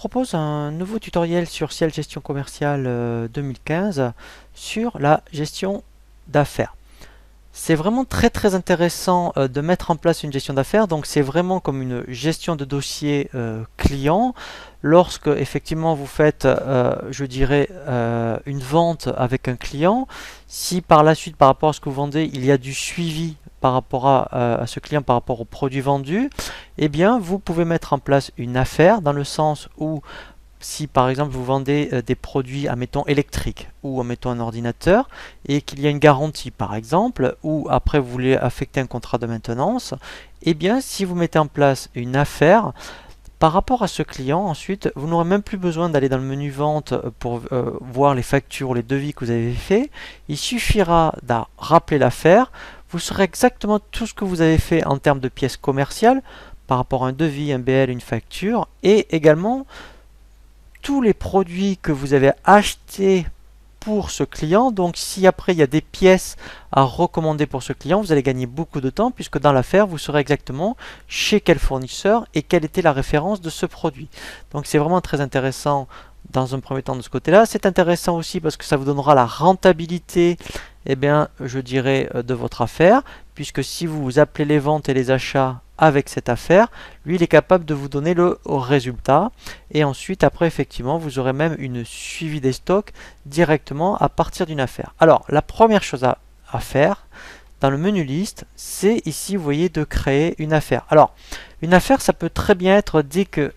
propose un nouveau tutoriel sur Ciel Gestion Commerciale 2015 sur la gestion d'affaires. C'est vraiment très intéressant de mettre en place une gestion d'affaires. Donc c'est vraiment comme une gestion de dossier client. Lorsque effectivement vous faites, je dirais, une vente avec un client, si par la suite par rapport à ce que vous vendez, il y a du suivi par rapport à ce client, par rapport au produit vendu, eh bien vous pouvez mettre en place une affaire dans le sens où si par exemple vous vendez des produits, admettons électriques ou admettons un ordinateur et qu'il y a une garantie par exemple, ou après vous voulez affecter un contrat de maintenance, et bien si vous mettez en place une affaire par rapport à ce client, ensuite vous n'aurez même plus besoin d'aller dans le menu vente pour voir les factures ou les devis que vous avez fait. Il suffira de rappeler l'affaire, vous saurez exactement tout ce que vous avez fait en termes de pièces commerciales par rapport à un devis, un BL, une facture, et également tous les produits que vous avez achetés pour ce client. Donc si après il y a des pièces à recommander pour ce client, vous allez gagner beaucoup de temps puisque dans l'affaire vous saurez exactement chez quel fournisseur et quelle était la référence de ce produit. Donc c'est vraiment très intéressant dans un premier temps de ce côté-là. C'est intéressant aussi parce que ça vous donnera la rentabilité, eh bien, je dirais, de votre affaire, puisque si vous appelez les ventes et les achats avec cette affaire, lui il est capable de vous donner le résultat, et ensuite après effectivement vous aurez même une suivi des stocks directement à partir d'une affaire. Alors la première chose à faire dans le menu liste, c'est ici vous voyez de créer une affaire. Alors une affaire ça peut très bien être dès que